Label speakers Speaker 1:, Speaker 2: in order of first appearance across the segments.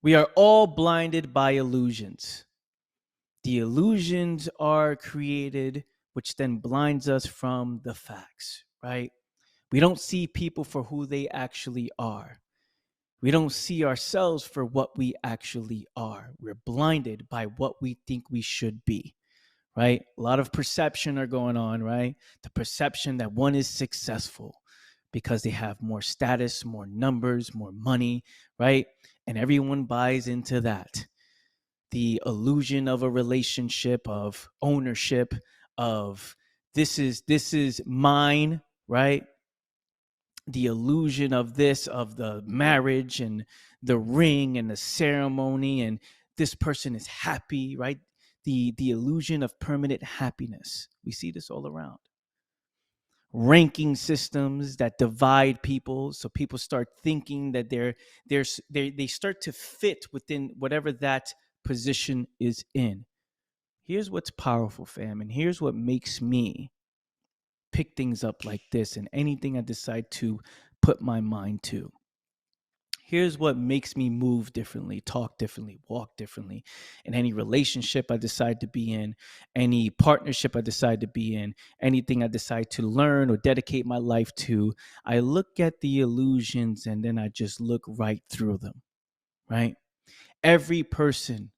Speaker 1: We are all blinded by illusions. The illusions are created, which then blinds us from the facts, right? We don't see people for who they actually are. We don't see ourselves for what we actually are. We're blinded by what we think we should be, right? A lot of perception are going on, right? The perception that one is successful because they have more status, more numbers, more money, right? And everyone buys into that. The illusion of a relationship, of ownership, of this is mine, right? The illusion of this, of the marriage and the ring and the ceremony, and this person is happy, right? The illusion of permanent happiness. We see this all around. Ranking systems that divide people, so people start thinking that they start to fit within whatever that position is in. Here's what's powerful, fam, and here's what makes me pick things up like this and anything I decide to put my mind to. Here's what makes me move differently, talk differently, walk differently in any relationship I decide to be in, any partnership I decide to be in, anything I decide to learn or dedicate my life to. I look at the illusions and then I just look right through them, right? Every person,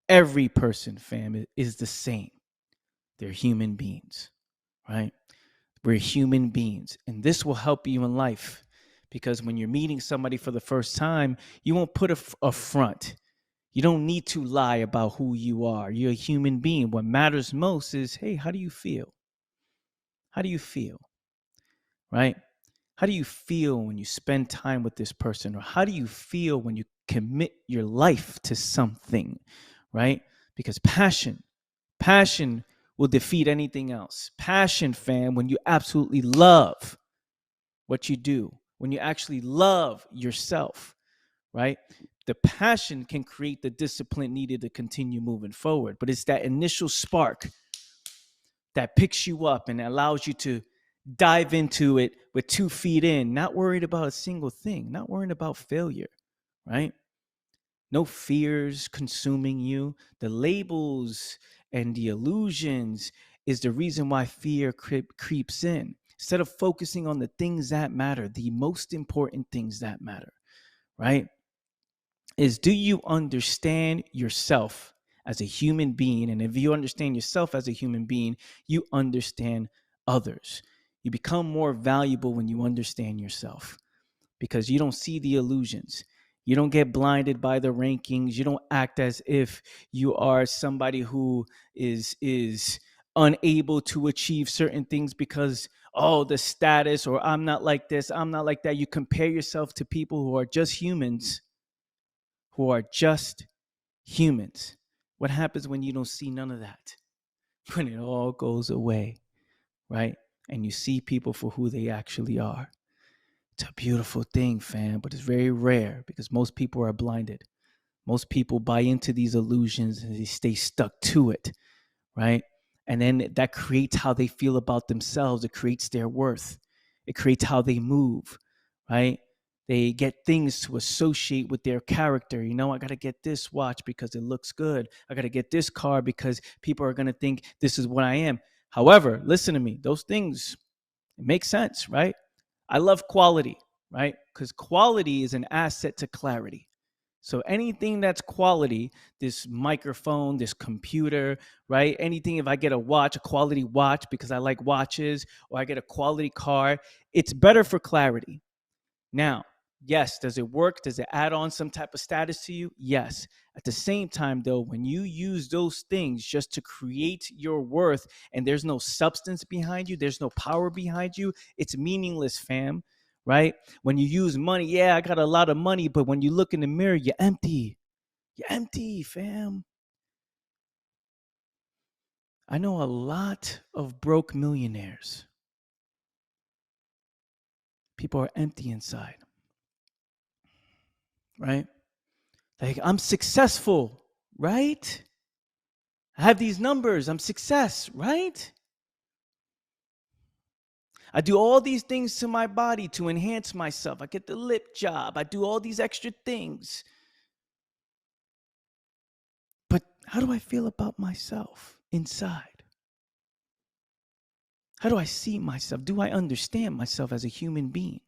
Speaker 1: every person, fam, is the same. They're human beings, right? We're human beings. And this will help you in life because when you're meeting somebody for the first time, you won't put a front. You don't need to lie about who you are. You're a human being. What matters most is, hey, how do you feel? How do you feel? Right? How do you feel when you spend time with this person? Or how do you feel when you commit your life to something? Right? Because passion will defeat anything else. Passion, fam, when you absolutely love what you do, when you actually love yourself, right? The passion can create the discipline needed to continue moving forward. But it's that initial spark that picks you up and allows you to dive into it with 2 feet in, not worried about a single thing, not worrying about failure, right? No fears consuming you. The labels and the illusions is the reason why fear creeps in. Instead of focusing on the things that matter, the most important things that matter, right? Is, do you understand yourself as a human being? And if you understand yourself as a human being, you understand others. You become more valuable when you understand yourself because you don't see the illusions. You don't get blinded by the rankings. You don't act as if you are somebody who is unable to achieve certain things because, oh, the status, or I'm not like this, I'm not like that. You compare yourself to people who are just humans, who are just humans. What happens when you don't see none of that? When it all goes away, right? And you see people for who they actually are. It's a beautiful thing, fam, but it's very rare because most people are blinded. Most people buy into these illusions and they stay stuck to it, right? And then that creates how they feel about themselves. It creates their worth. It creates how they move, right? They get things to associate with their character. You know, I got to get this watch because it looks good. I got to get this car because people are going to think this is what I am. However, listen to me, those things, it makes sense, right? I love quality, right? Because quality is an asset to clarity. So anything that's quality, this microphone, this computer, right? Anything, if I get a watch, a quality watch because I like watches, or I get a quality car, it's better for clarity. Now, yes, does it work? Does it add on some type of status to you? Yes. At the same time, though, when you use those things just to create your worth and there's no substance behind you, there's no power behind you, it's meaningless, fam, right? When you use money, yeah, I got a lot of money, but when you look in the mirror, you're empty. You're empty, fam. I know a lot of broke millionaires. People are empty inside, right? Like, I'm successful, right? I have these numbers. I'm success, right? I do all these things to my body to enhance myself. I get the lip job. I do all these extra things. How do I feel about myself inside? How do I see myself? Do I understand myself as a human being?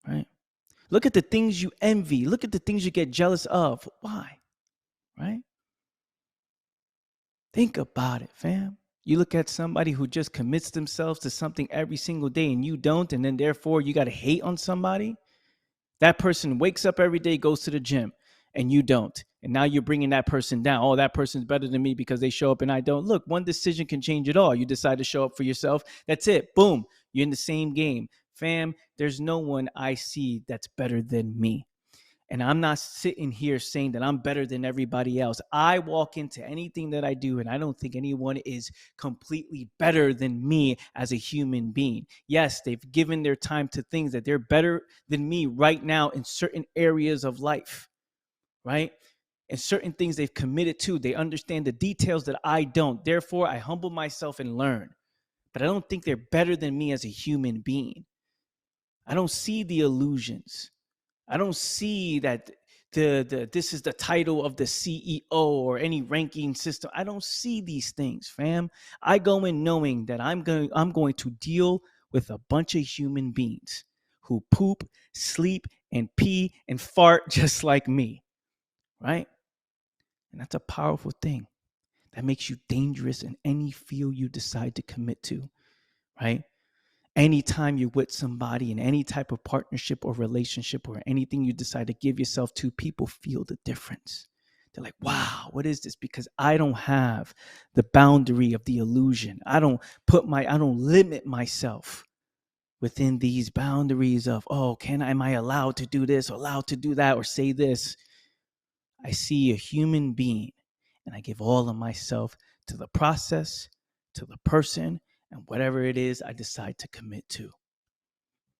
Speaker 1: Right? Look at the things you envy. Look at the things you get jealous of. Why? Right? Think about it, fam. You look at somebody who just commits themselves to something every single day and you don't, and then therefore you got to hate on somebody. That person wakes up every day, goes to the gym, and you don't. And now you're bringing that person down. Oh, that person's better than me because they show up and I don't. Look, one decision can change it all. You decide to show up for yourself. That's it. Boom. You're in the same game. Fam, there's no one I see that's better than me. And I'm not sitting here saying that I'm better than everybody else. I walk into anything that I do, and I don't think anyone is completely better than me as a human being. Yes, they've given their time to things that they're better than me right now in certain areas of life, right? And certain things they've committed to. They understand the details that I don't. Therefore, I humble myself and learn. But I don't think they're better than me as a human being. I don't see the illusions. I don't see that this is the title of the CEO or any ranking system. I don't see these things, fam. I go in knowing that I'm going to deal with a bunch of human beings who poop, sleep, and pee and fart just like me, right? And that's a powerful thing. That makes you dangerous in any field you decide to commit to, right? Anytime you're with somebody in any type of partnership or relationship or anything you decide to give yourself to, people feel the difference. They're like, wow, what is this? Because I don't have the boundary of the illusion. I don't limit myself within these boundaries of, oh, am I allowed to do this or allowed to do that or say this? I see a human being and I give all of myself to the process, to the person, and whatever it is I decide to commit to.